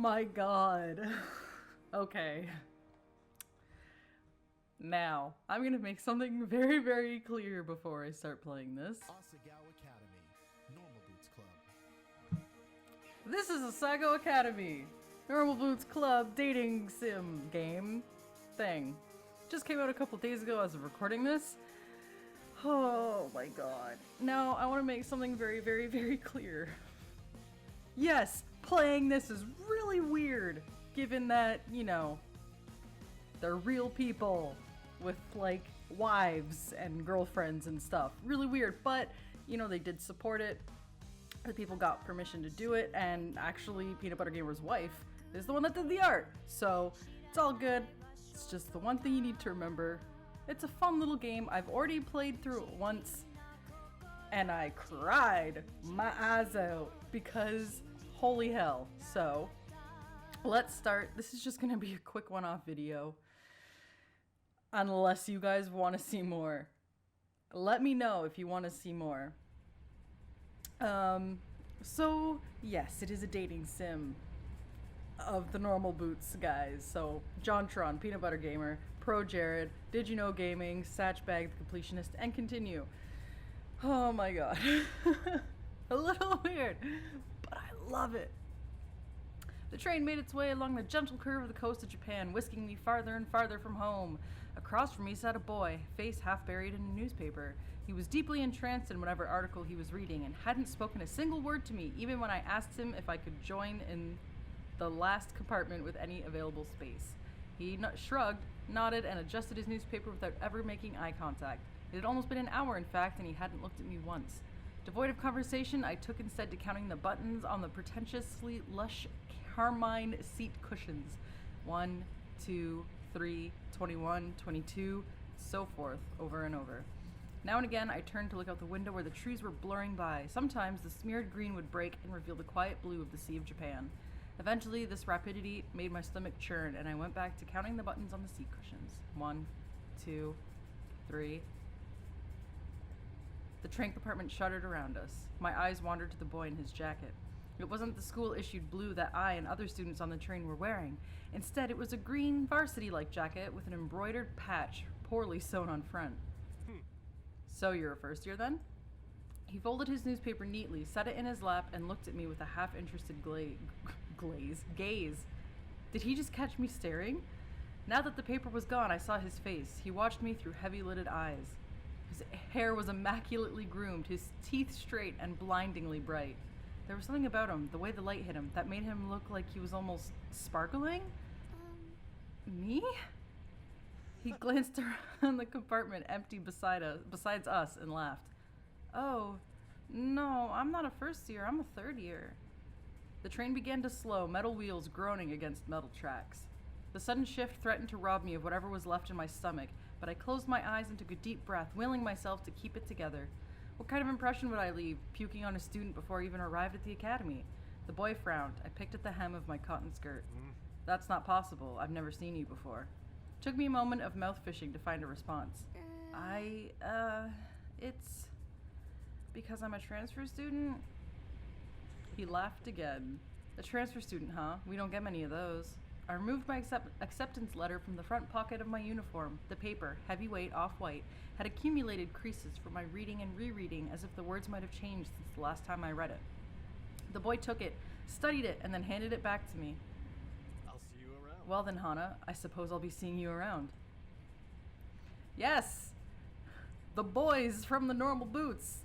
my god. Okay. Now, I'm gonna make something very, very clear before I start playing this. Asagao Academy, Normal Boots Club. This is Asagao Academy, Normal Boots Club dating sim game thing. Just came out a couple days ago as of recording this. Oh my god. Now, I want to make something very, very, very clear. Yes, playing this is really weird, given that, you know, they're real people with, like, wives and girlfriends and stuff. Really weird, but, you know, they did support it. The people got permission to do it, and actually, PeanutButterGamer's wife is the one that did the art. So, it's all good. It's just the one thing you need to remember. It's a fun little game. I've already played through it once, and I cried my eyes out because holy hell. So, let's start. This is just gonna be a quick one-off video. Unless you guys want to see more. Let me know if you want to see more. So, yes, it is a dating sim of the normal boots guys. So, JonTron, PeanutButterGamer, ProJared, DidYouKnowGaming, Satchbag, the Completionist, and continue. Oh my god. A little weird, but I love it. The train made its way along the gentle curve of the coast of Japan, whisking me farther and farther from home. Across from me sat a boy, face half buried in a newspaper. He was deeply entranced in whatever article he was reading and hadn't spoken a single word to me, even when I asked him if I could join in the last compartment with any available space. He shrugged, nodded, and adjusted his newspaper without ever making eye contact. It had almost been an hour, in fact, and he hadn't looked at me once. Devoid of conversation, I took instead to counting the buttons on the pretentiously lush carmine seat cushions. 1, 2, 3, 21, 22, so forth, over and over. Now and again, I turned to look out the window where the trees were blurring by. Sometimes the smeared green would break and reveal the quiet blue of the Sea of Japan. Eventually, this rapidity made my stomach churn, and I went back to counting the buttons on the seat cushions. 1, 2, 3. The train compartment shuddered around us. My eyes wandered to the boy in his jacket. It wasn't the school-issued blue that I and other students on the train were wearing. Instead, it was a green varsity-like jacket with an embroidered patch poorly sewn on front. So you're a first year then? He folded his newspaper neatly, set it in his lap, and looked at me with a half-interested gaze. Did he just catch me staring? Now that the paper was gone, I saw his face. He watched me through heavy-lidded eyes. His hair was immaculately groomed, his teeth straight and blindingly bright. There was something about him, the way the light hit him, that made him look like he was almost sparkling? Me? He glanced around the compartment empty besides us and laughed. Oh, no, I'm not a first year, I'm a third year. The train began to slow, metal wheels groaning against metal tracks. The sudden shift threatened to rob me of whatever was left in my stomach, but I closed my eyes and took a deep breath, willing myself to keep it together. What kind of impression would I leave, puking on a student before I even arrived at the academy? The boy frowned. I picked at the hem of my cotton skirt. That's not possible. I've never seen you before. Took me a moment of mouth fishing to find a response. It's because I'm a transfer student? He laughed again. A transfer student, huh? We don't get many of those. I removed my acceptance letter from the front pocket of my uniform. The paper, heavyweight, off-white, had accumulated creases from my reading and rereading as if the words might have changed since the last time I read it. The boy took it, studied it, and then handed it back to me. I'll see you around. Well then, Hana, I suppose I'll be seeing you around. Yes! The boys from the normal boots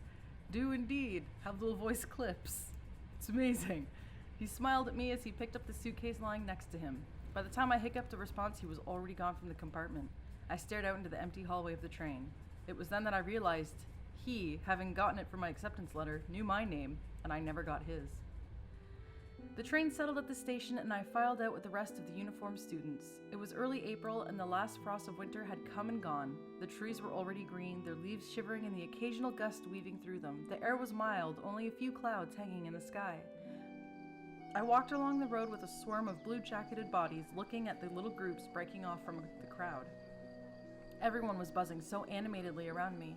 do indeed have little voice clips. It's amazing. He smiled at me as he picked up the suitcase lying next to him. By the time I hiccuped a response, he was already gone from the compartment. I stared out into the empty hallway of the train. It was then that I realized he, having gotten it from my acceptance letter, knew my name, and I never got his. The train settled at the station, and I filed out with the rest of the uniformed students. It was early April, and the last frost of winter had come and gone. The trees were already green, their leaves shivering and the occasional gust weaving through them. The air was mild, only a few clouds hanging in the sky. I walked along the road with a swarm of blue-jacketed bodies, looking at the little groups breaking off from the crowd. Everyone was buzzing so animatedly around me.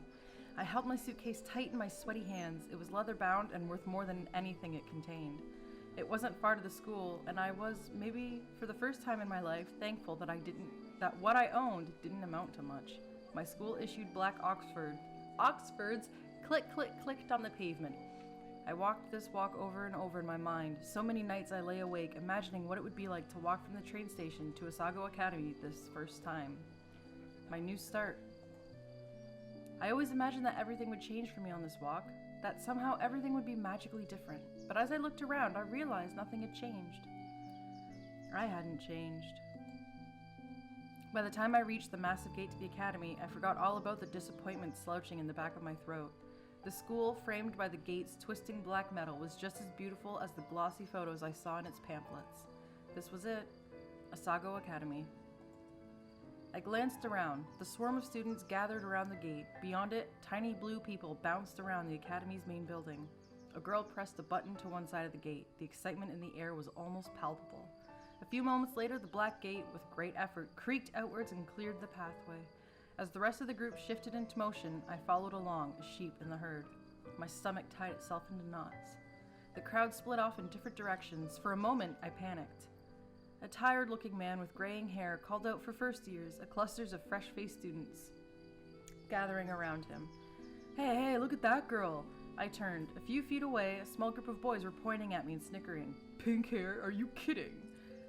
I held my suitcase tight in my sweaty hands. It was leather-bound and worth more than anything it contained. It wasn't far to the school, and I was, maybe for the first time in my life, thankful that what I owned didn't amount to much. My school issued black Oxfords click, click, clicked on the pavement. I walked this walk over and over in my mind. So many nights I lay awake, imagining what it would be like to walk from the train station to Asagao Academy this first time. My new start. I always imagined that everything would change for me on this walk, that somehow everything would be magically different. But as I looked around, I realized nothing had changed. I hadn't changed. By the time I reached the massive gate to the academy, I forgot all about the disappointment slouching in the back of my throat. The school, framed by the gate's twisting black metal, was just as beautiful as the glossy photos I saw in its pamphlets. This was it. Asagao Academy. I glanced around. The swarm of students gathered around the gate. Beyond it, tiny blue people bounced around the academy's main building. A girl pressed a button to one side of the gate. The excitement in the air was almost palpable. A few moments later, the black gate, with great effort, creaked outwards and cleared the pathway. As the rest of the group shifted into motion, I followed along, a sheep in the herd. My stomach tied itself into knots. The crowd split off in different directions. For a moment, I panicked. A tired-looking man with graying hair called out for first years, a clusters of fresh-faced students gathering around him. Hey, look at that girl! I turned. A few feet away, a small group of boys were pointing at me and snickering. Pink hair? Are you kidding?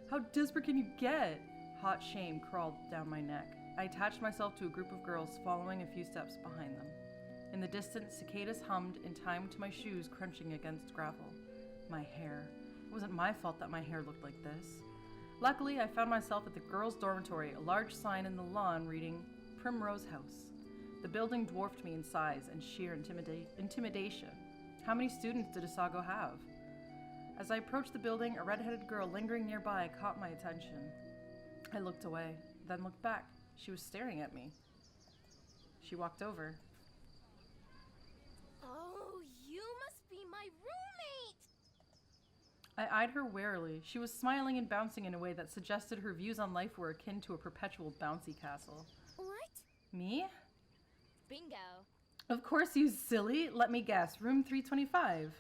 How desperate can you get? Hot shame crawled down my neck. I attached myself to a group of girls, following a few steps behind them. In the distance, cicadas hummed in time to my shoes crunching against gravel. My hair. It wasn't my fault that my hair looked like this. Luckily, I found myself at the girls' dormitory, a large sign in the lawn reading Primrose House. The building dwarfed me in size and sheer intimidation. How many students did Asagao have? As I approached the building, a red-headed girl lingering nearby caught my attention. I looked away, then looked back. She was staring at me. She walked over. Oh, you must be my roommate! I eyed her warily. She was smiling and bouncing in a way that suggested her views on life were akin to a perpetual bouncy castle. What? Me? Bingo. Of course, you silly. Let me guess. Room 325.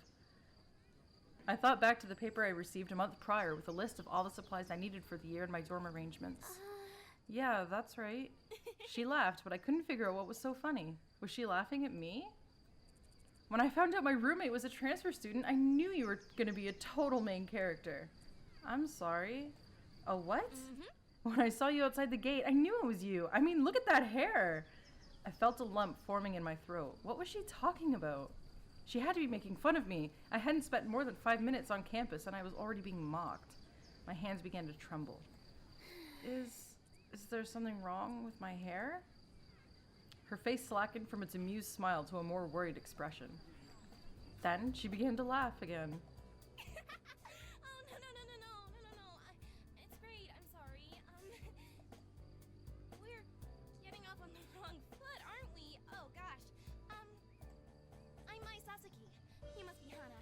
I thought back to the paper I received a month prior with a list of all the supplies I needed for the year and my dorm arrangements. Yeah, that's right. She laughed, but I couldn't figure out what was so funny. Was she laughing at me? When I found out my roommate was a transfer student, I knew you were going to be a total main character. I'm sorry. A what? When I saw you outside the gate, I knew it was you. I mean, look at that hair. I felt a lump forming in my throat. What was she talking about? She had to be making fun of me. I hadn't spent more than 5 minutes on campus and I was already being mocked. My hands began to tremble. Is there something wrong with my hair? Her face slackened from its amused smile to a more worried expression. Then she began to laugh again. Oh, no. It's great, I'm sorry. We're getting off on the wrong foot, aren't we? Oh, gosh. I'm Mai Sasaki. You must be Hana.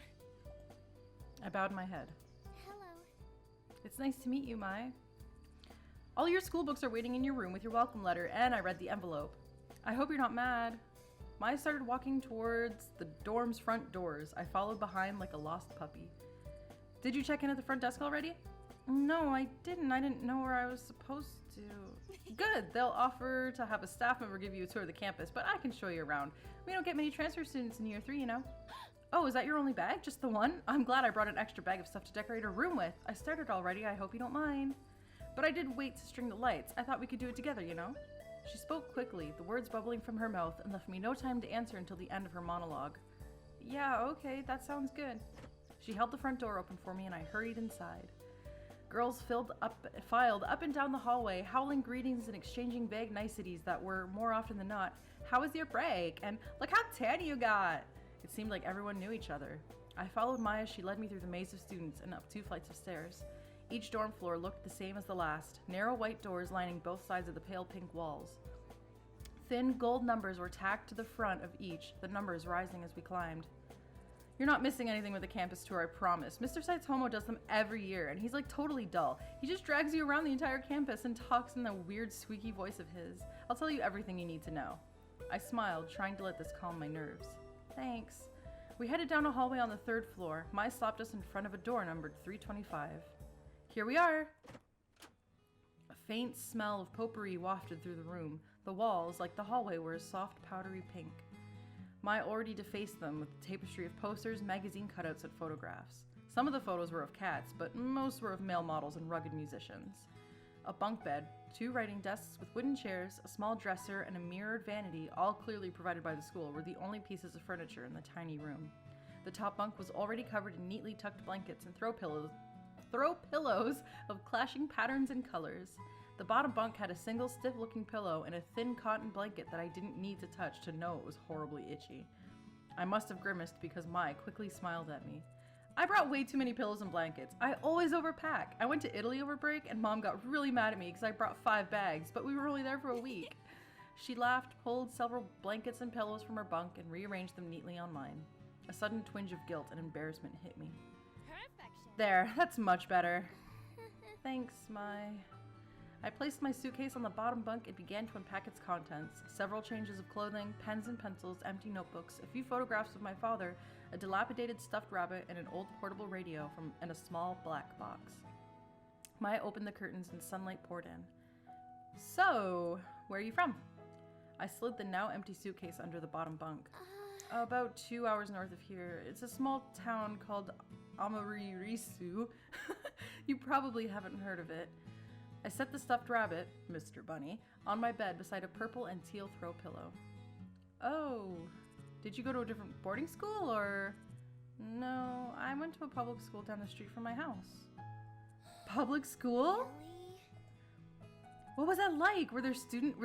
I bowed my head. Hello. It's nice to meet you, Mai. All your school books are waiting in your room with your welcome letter, and I read the envelope. I hope you're not mad. Mai started walking towards the dorm's front doors. I followed behind like a lost puppy. Did you check in at the front desk already? No, I didn't. I didn't know where I was supposed to. Good. They'll offer to have a staff member give you a tour of the campus, but I can show you around. We don't get many transfer students in year 3, you know. Oh, is that your only bag? Just the one? I'm glad I brought an extra bag of stuff to decorate a room with. I started already. I hope you don't mind. But I did wait to string the lights. I thought we could do it together, you know? She spoke quickly, the words bubbling from her mouth, and left me no time to answer until the end of her monologue. Yeah, okay, that sounds good. She held the front door open for me and I hurried inside. Girls filed up and down the hallway, howling greetings and exchanging vague niceties that were, more often than not, how was your break? And look how tan you got! It seemed like everyone knew each other. I followed Mai as she led me through the maze of students and up 2 flights of stairs. Each dorm floor looked the same as the last, narrow white doors lining both sides of the pale pink walls. Thin gold numbers were tacked to the front of each, the numbers rising as we climbed. You're not missing anything with the campus tour, I promise. Mr. Saitsuhomo does them every year, and he's like totally dull. He just drags you around the entire campus and talks in that weird squeaky voice of his. I'll tell you everything you need to know. I smiled, trying to let this calm my nerves. Thanks. We headed down a hallway on the 3rd floor. Mai stopped us in front of a door numbered 325. Here we are! A faint smell of potpourri wafted through the room. The walls, like the hallway, were a soft, powdery pink. Mai already defaced them with a tapestry of posters, magazine cutouts, and photographs. Some of the photos were of cats, but most were of male models and rugged musicians. A bunk bed, 2 writing desks with wooden chairs, a small dresser, and a mirrored vanity, all clearly provided by the school, were the only pieces of furniture in the tiny room. The top bunk was already covered in neatly tucked blankets and throw pillows of clashing patterns and colors. The bottom bunk had a single stiff-looking pillow and a thin cotton blanket that I didn't need to touch to know it was horribly itchy. I must have grimaced because Mai quickly smiled at me. I brought way too many pillows and blankets. I always overpack. I went to Italy over break and Mom got really mad at me because I brought 5 bags, but we were only there for a week. She laughed, pulled several blankets and pillows from her bunk and rearranged them neatly on mine. A sudden twinge of guilt and embarrassment hit me. Perfection. There, that's much better. Thanks, Mai. I placed my suitcase on the bottom bunk and began to unpack its contents. Several changes of clothing, pens and pencils, empty notebooks, a few photographs of my father, a dilapidated stuffed rabbit, and an old portable radio and a small black box. Maya opened the curtains and sunlight poured in. So, where are you from? I slid the now empty suitcase under the bottom bunk. About 2 hours north of here. It's a small town called Amaririsu. You probably haven't heard of it. I set the stuffed rabbit, Mr. Bunny, on my bed beside a purple and teal throw pillow. Oh, did you go to a different boarding school or? No, I went to a public school down the street from my house. Public school? Really? What was that like? Were the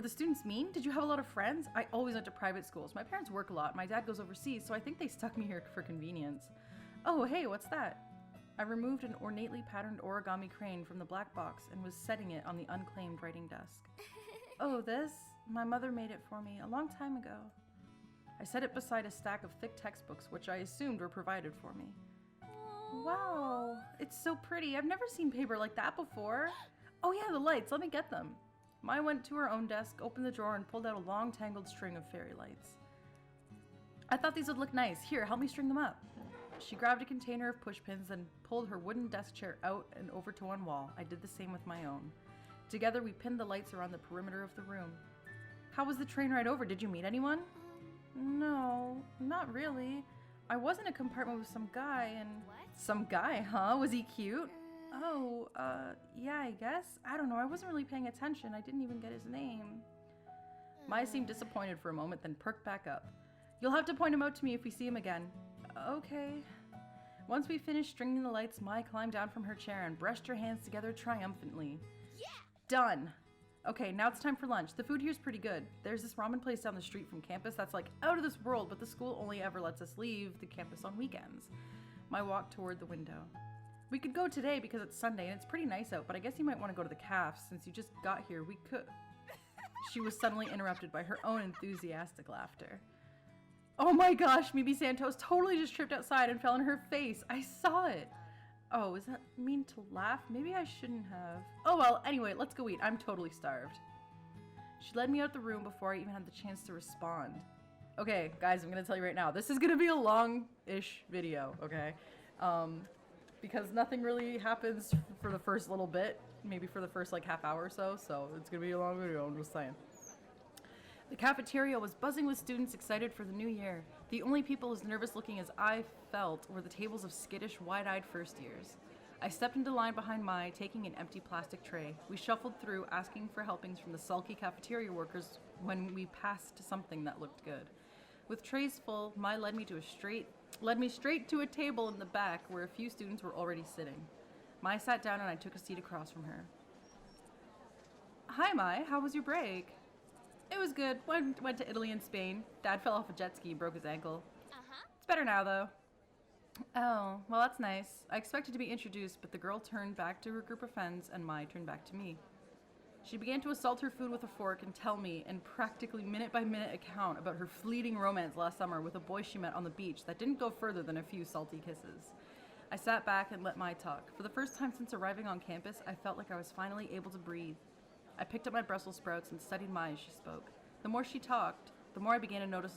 students mean? Did you have a lot of friends? I always went to private schools. My parents work a lot. My dad goes overseas, so I think they stuck me here for convenience. Oh, hey, what's that? I removed an ornately patterned origami crane from the black box and was setting it on the unclaimed writing desk. Oh, this? My mother made it for me a long time ago. I set it beside a stack of thick textbooks, which I assumed were provided for me. Wow, it's so pretty. I've never seen paper like that before. Oh yeah, the lights. Let me get them. Mai went to her own desk, opened the drawer, and pulled out a long tangled string of fairy lights. I thought these would look nice. Here, help me string them up. She grabbed a container of pushpins and pulled her wooden desk chair out and over to one wall. I did the same with my own. Together, we pinned the lights around the perimeter of the room. How was the train ride over? Did you meet anyone? No, not really. I was in a compartment with some guy and... What? Some guy, huh? Was he cute? Oh, yeah, I guess. I don't know. I wasn't really paying attention. I didn't even get his name. Mai seemed disappointed for a moment, then perked back up. You'll have to point him out to me if we see him again. Okay. Once we finished stringing the lights, Mai climbed down from her chair and brushed her hands together triumphantly. Yeah! Done! Okay, now it's time for lunch. The food here's pretty good. There's this ramen place down the street from campus that's like out of this world, but the school only ever lets us leave the campus on weekends. Mai walked toward the window. We could go today because it's Sunday and it's pretty nice out, but I guess you might want to go to the cafes since you just got here. We could... She was suddenly interrupted by her own enthusiastic laughter. Oh my gosh, Mimi Santos totally just tripped outside and fell on her face. I saw it. Oh, is that mean to laugh? Maybe I shouldn't have. Oh well, anyway, let's go eat. I'm totally starved. She led me out the room before I even had the chance to respond. Okay, guys, I'm gonna tell you right now, this is gonna be a long-ish video, okay? Because nothing really happens for the first little bit, maybe for the first like half hour or so it's gonna be a long video, I'm just saying. The cafeteria was buzzing with students excited for the new year. The only people as nervous looking as I felt were the tables of skittish, wide-eyed first years. I stepped into line behind Mai, taking an empty plastic tray. We shuffled through, asking for helpings from the sulky cafeteria workers when we passed something that looked good. With trays full, Mai led me straight to a table in the back where a few students were already sitting. Mai sat down and I took a seat across from her. Hi Mai, how was your break? It was good. Went to Italy and Spain. Dad fell off a jet ski and broke his ankle. Uh-huh. It's better now, though. Oh, well, that's nice. I expected to be introduced, but the girl turned back to her group of friends, and Mai turned back to me. She began to assault her food with a fork and tell me, in practically minute-by-minute account, about her fleeting romance last summer with a boy she met on the beach that didn't go further than a few salty kisses. I sat back and let Mai talk. For the first time since arriving on campus, I felt like I was finally able to breathe. I picked up my Brussels sprouts and studied Mai as she spoke. The more she talked, the more I began to notice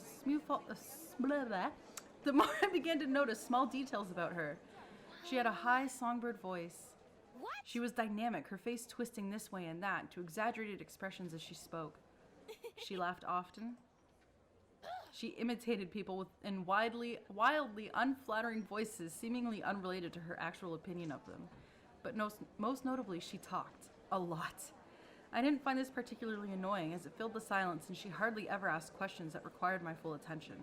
the more I began to notice small details about her. She had a high songbird voice. What? She was dynamic, her face twisting this way and that to exaggerated expressions as she spoke. She laughed often. She imitated people in wildly unflattering voices, seemingly unrelated to her actual opinion of them. But most notably, she talked. A lot. I didn't find this particularly annoying, as it filled the silence, and she hardly ever asked questions that required my full attention.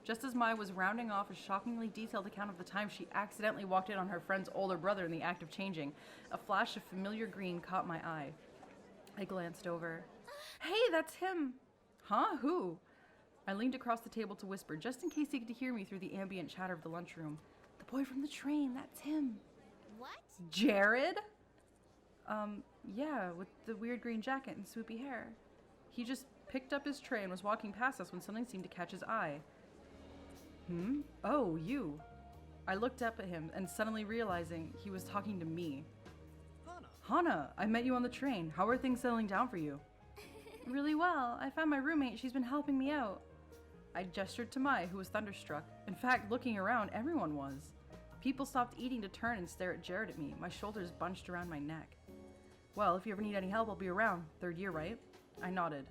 Just as Mai was rounding off a shockingly detailed account of the time she accidentally walked in on her friend's older brother in the act of changing, a flash of familiar green caught my eye. I glanced over. Hey, that's him! Huh? Who? I leaned across the table to whisper, just in case he could hear me through the ambient chatter of the lunchroom. The boy from the train, that's him. What? Jared? Yeah, with the weird green jacket and swoopy hair. He just picked up his tray and was walking past us when something seemed to catch his eye. Oh, you. I looked up at him and suddenly realizing he was talking to me. Hana, I met you on the train. How are things settling down for you? Really well. I found my roommate. She's been helping me out. I gestured to Mai, who was thunderstruck. In fact, looking around, everyone was. People stopped eating to turn and stare at Jared at me, my shoulders bunched around my neck. Well, if you ever need any help, I'll be around. 3rd year, right? I nodded.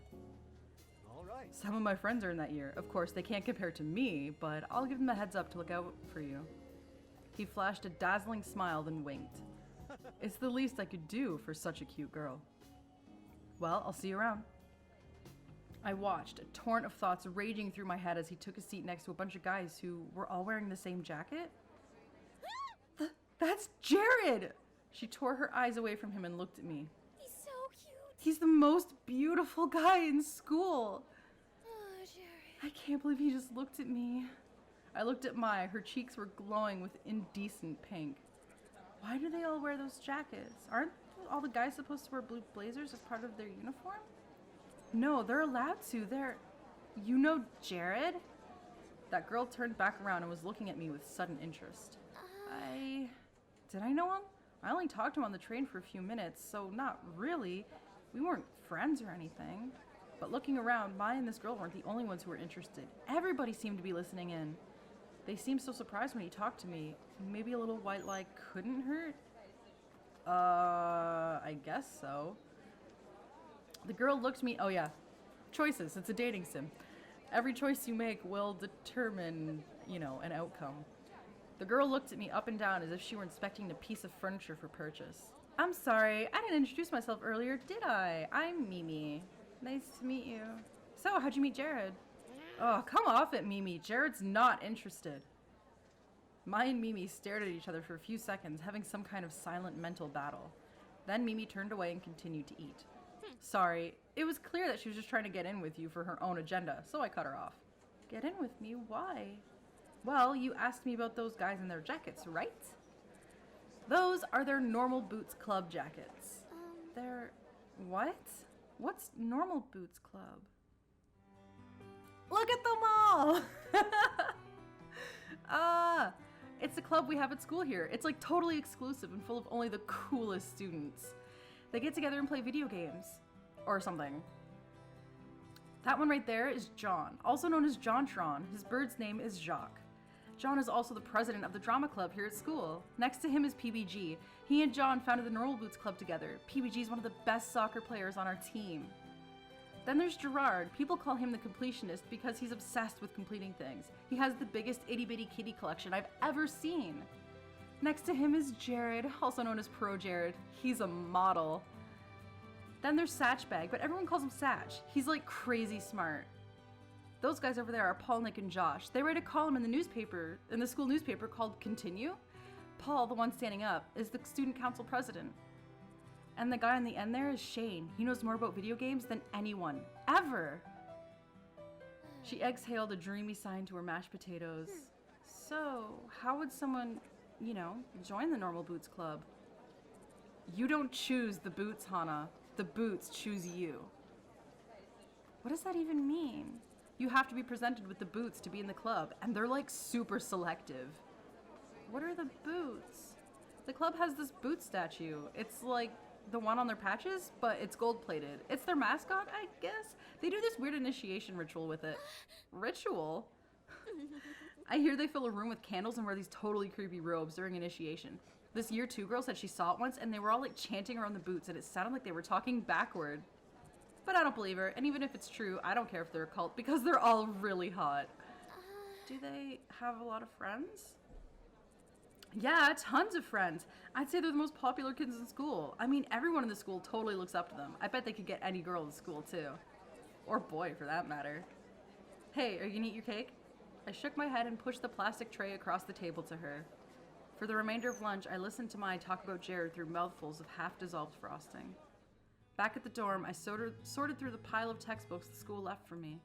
All right. Some of my friends are in that year. Of course, they can't compare to me, but I'll give them a heads up to look out for you. He flashed a dazzling smile, then winked. It's the least I could do for such a cute girl. Well, I'll see you around. I watched, a torrent of thoughts raging through my head as he took a seat next to a bunch of guys who were all wearing the same jacket. That's Jared! She tore her eyes away from him and looked at me. He's so cute. He's the most beautiful guy in school. Oh, Jared. I can't believe he just looked at me. I looked at Mai. Her cheeks were glowing with indecent pink. Why do they all wear those jackets? Aren't all the guys supposed to wear blue blazers as part of their uniform? No, they're allowed to. You know Jared? That girl turned back around and was looking at me with sudden interest. Did I know him? I only talked to him on the train for a few minutes, so not really. We weren't friends or anything. But looking around, Mai and this girl weren't the only ones who were interested. Everybody seemed to be listening in. They seemed so surprised when he talked to me. Maybe a little white lie couldn't hurt? I guess so. The girl looked at me. Oh yeah. Choices. It's a dating sim. Every choice you make will determine, an outcome. The girl looked at me up and down as if she were inspecting a piece of furniture for purchase. I'm sorry, I didn't introduce myself earlier, did I? I'm Mimi. Nice to meet you. So, how'd you meet Jared? Oh, come off it, Mimi. Jared's not interested. Mai and Mimi stared at each other for a few seconds, having some kind of silent mental battle. Then Mimi turned away and continued to eat. Sorry, it was clear that she was just trying to get in with you for her own agenda, so I cut her off. Get in with me? Why? Well, you asked me about those guys in their jackets, right? Those are their Normal Boots Club jackets. They're... what? What's Normal Boots Club? Look at them all! It's a club we have at school here. It's like totally exclusive and full of only the coolest students. They get together and play video games. Or something. That one right there is John, also known as JonTron. His bird's name is Jacques. John is also the president of the drama club here at school. Next to him is PBG. He and John founded the Normal Boots Club together. PBG is one of the best soccer players on our team. Then there's Gerard. People call him the Completionist because he's obsessed with completing things. He has the biggest itty-bitty kitty collection I've ever seen. Next to him is Jared, also known as ProJared. He's a model. Then there's Satchbag, but everyone calls him Satch. He's like crazy smart. Those guys over there are Paul, Nick, and Josh. They write a column in the school newspaper called Continue. Paul, the one standing up, is the student council president. And the guy on the end there is Shane. He knows more about video games than anyone, ever. She exhaled a dreamy sigh into her mashed potatoes. So, how would someone, join the Normal Boots Club? You don't choose the boots, Hana. The boots choose you. What does that even mean? You have to be presented with the boots to be in the club, and they're like super selective. What are the boots? The club has this boot statue. It's like the one on their patches, but it's gold-plated. It's their mascot, I guess? They do this weird initiation ritual with it. Ritual? I hear they fill a room with candles and wear these totally creepy robes during initiation. This year 2 girl said she saw it once and they were all like chanting around the boots and it sounded like they were talking backward. But I don't believe her, and even if it's true, I don't care if they're a cult because they're all really hot. Do they have a lot of friends? Yeah, tons of friends. I'd say they're the most popular kids in school. I mean, everyone in the school totally looks up to them. I bet they could get any girl in school too. Or boy, for that matter. Hey, are you gonna eat your cake? I shook my head and pushed the plastic tray across the table to her. For the remainder of lunch, I listened to my talk about Jared through mouthfuls of half-dissolved frosting. Back at the dorm, I sorted through the pile of textbooks the school left for me.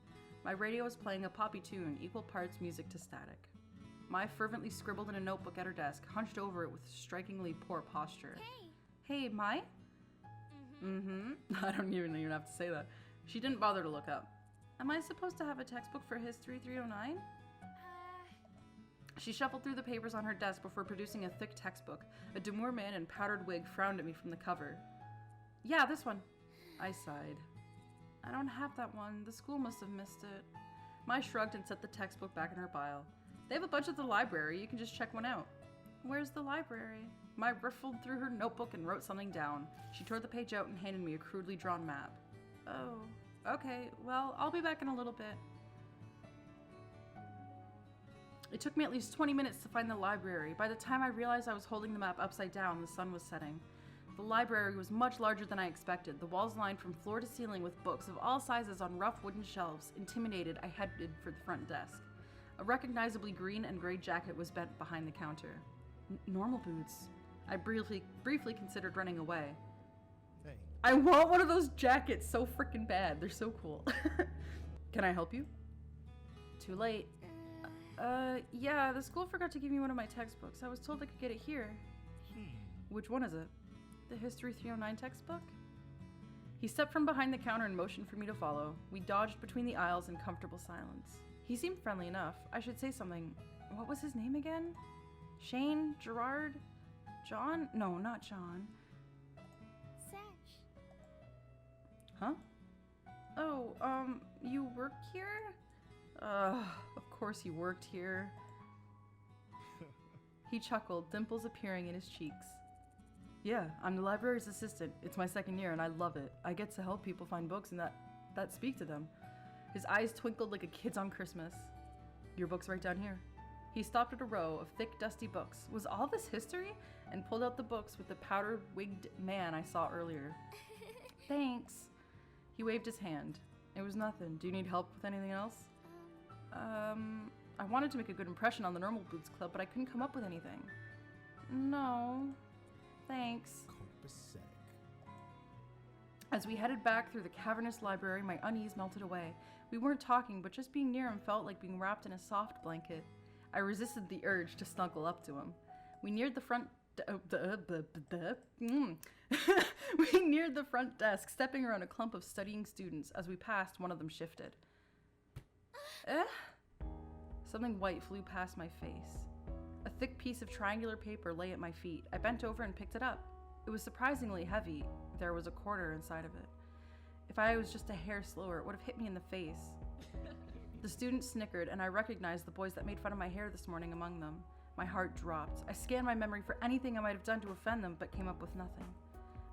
My radio was playing a poppy tune, equal parts music to static. Mai fervently scribbled in a notebook at her desk, hunched over it with strikingly poor posture. Hey, Mai? I don't even have to say that. She didn't bother to look up. Am I supposed to have a textbook for History 309? She shuffled through the papers on her desk before producing a thick textbook. A demure man in powdered wig frowned at me from the cover. Yeah, this one. I sighed. I don't have that one. The school must have missed it. Mai shrugged and set the textbook back in her pile. They have a bunch at the library. You can just check one out. Where's the library? Mai riffled through her notebook and wrote something down. She tore the page out and handed me a crudely drawn map. Oh, okay. Well, I'll be back in a little bit. It took me at least 20 minutes to find the library. By the time I realized I was holding the map upside down, the sun was setting. The library was much larger than I expected, the walls lined from floor to ceiling with books of all sizes on rough wooden shelves. Intimidated, I headed for the front desk. A recognizably green and gray jacket was bent behind the counter. Normal boots. I briefly considered running away. Hey. I want one of those jackets so freaking bad. They're so cool. Can I help you? Too late. Yeah, the school forgot to give me one of my textbooks. I was told I could get it here. Which one is it? The History 309 textbook? He stepped from behind the counter and motioned for me to follow. We dodged between the aisles in comfortable silence. He seemed friendly enough. I should say something. What was his name again? Shane? Gerard? John? No, not John. Satch. Huh? Oh, you work here? Of course he worked here. He chuckled, dimples appearing in his cheeks. Yeah, I'm the library's assistant. It's my 2nd year and I love it. I get to help people find books and that speak to them. His eyes twinkled like a kid's on Christmas. Your book's right down here. He stopped at a row of thick, dusty books. Was all this history? And pulled out the books with the powdered, wigged man I saw earlier. Thanks. He waved his hand. It was nothing. Do you need help with anything else? I wanted to make a good impression on the Normal Boots Club, but I couldn't come up with anything. No. Thanks. Copacetic. As we headed back through the cavernous library, my unease melted away. We weren't talking, but just being near him felt like being wrapped in a soft blanket. I resisted the urge to snuggle up to him. We neared the front We neared the front desk, stepping around a clump of studying students. As we passed, one of them shifted. Something white flew past my face. A thick piece of triangular paper lay at my feet. I bent over and picked it up. It was surprisingly heavy. There was a quarter inside of it. If I was just a hair slower, it would have hit me in the face. The students snickered, and I recognized the boys that made fun of my hair this morning among them. My heart dropped. I scanned my memory for anything I might have done to offend them, but came up with nothing.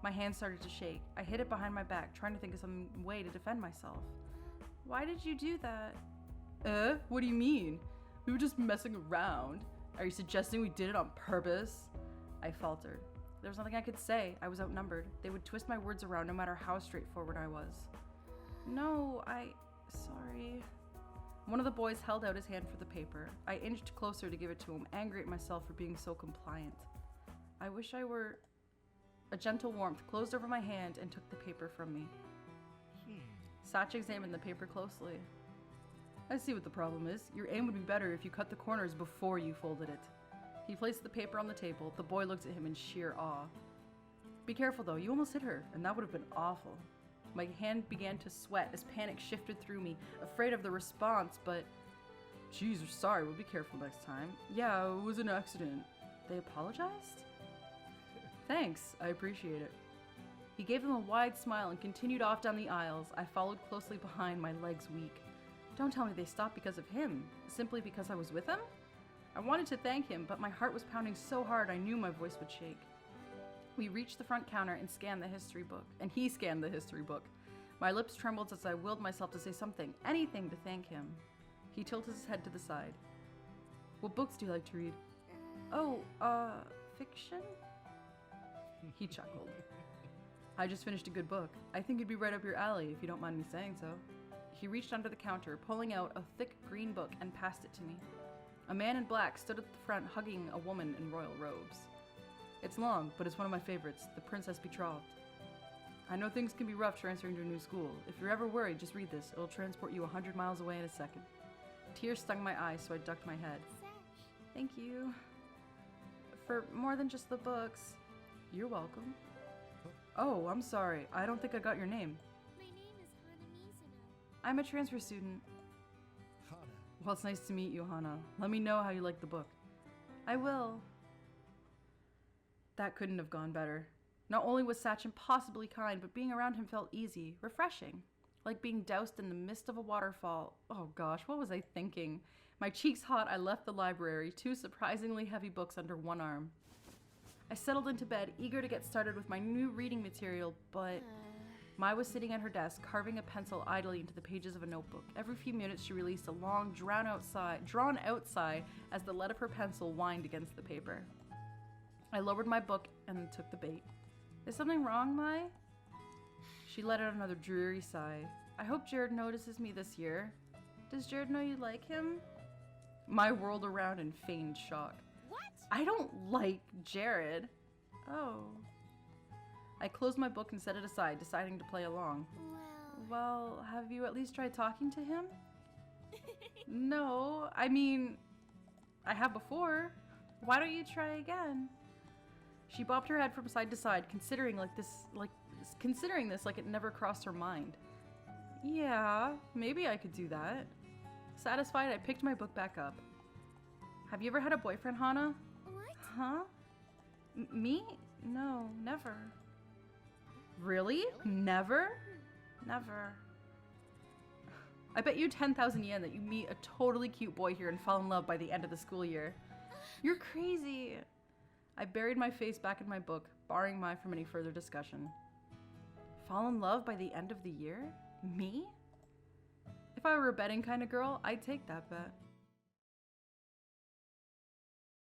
My hand started to shake. I hid it behind my back, trying to think of some way to defend myself. Why did you do that? What do you mean? We were just messing around. Are you suggesting we did it on purpose? I faltered. There was nothing I could say. I was outnumbered. They would twist my words around no matter how straightforward I was. No, sorry. One of the boys held out his hand for the paper. I inched closer to give it to him, angry at myself for being so compliant. I wish I were... A gentle warmth closed over my hand and took the paper from me. Satch examined the paper closely. I see what the problem is. Your aim would be better if you cut the corners before you folded it. He placed the paper on the table. The boy looked at him in sheer awe. Be careful though, you almost hit her, and that would have been awful. My hand began to sweat as panic shifted through me, afraid of the response, but... Geez, we're sorry, we'll be careful next time. Yeah, it was an accident. They apologized? Thanks, I appreciate it. He gave them a wide smile and continued off down the aisles. I followed closely behind, my legs weak. Don't tell me they stopped because of him, simply because I was with him? I wanted to thank him, but my heart was pounding so hard I knew my voice would shake. We reached the front counter and scanned the history book, and he scanned the history book. My lips trembled as I willed myself to say something, anything to thank him. He tilted his head to the side. What books do you like to read? Oh, fiction? He chuckled. I just finished a good book. I think it'd be right up your alley if you don't mind me saying so. He reached under the counter, pulling out a thick green book and passed it to me. A man in black stood at the front hugging a woman in royal robes. It's long, but it's one of my favorites, The Princess Betrothed. I know things can be rough transferring to a new school. If you're ever worried, just read this. It'll transport you 100 miles away in a second. Tears stung my eyes, so I ducked my head. Thank you. For more than just the books. You're welcome. Oh, I'm sorry. I don't think I got your name. My name is Hana Mizuno. I'm a transfer student. Hana. Well, it's nice to meet you, Hana. Let me know how you like the book. I will. That couldn't have gone better. Not only was Satch impossibly kind, but being around him felt easy, refreshing. Like being doused in the mist of a waterfall. Oh gosh, what was I thinking? My cheeks hot, I left the library, 2 surprisingly heavy books under one arm. I settled into bed, eager to get started with my new reading material, but Mai was sitting at her desk, carving a pencil idly into the pages of a notebook. Every few minutes she released a long, drawn out sigh as the lead of her pencil whined against the paper. I lowered my book and took the bait. Is something wrong, Mai? She let out another dreary sigh. I hope Jared notices me this year. Does Jared know you like him? Mai whirled around in feigned shock. What? I don't like Jared. Oh. I closed my book and set it aside, deciding to play along. Well, have you at least tried talking to him? No, I mean, I have before. Why don't you try again? She bobbed her head from side to side, considering this like it never crossed her mind. Yeah, maybe I could do that. Satisfied, I picked my book back up. Have you ever had a boyfriend, Hana? What? Huh? Me? No, never. Really? Never? Never. I bet you 10,000 yen that you meet a totally cute boy here and fall in love by the end of the school year. You're crazy. I buried my face back in my book, barring Mai from any further discussion. Fall in love by the end of the year? Me? If I were a betting kind of girl, I'd take that bet.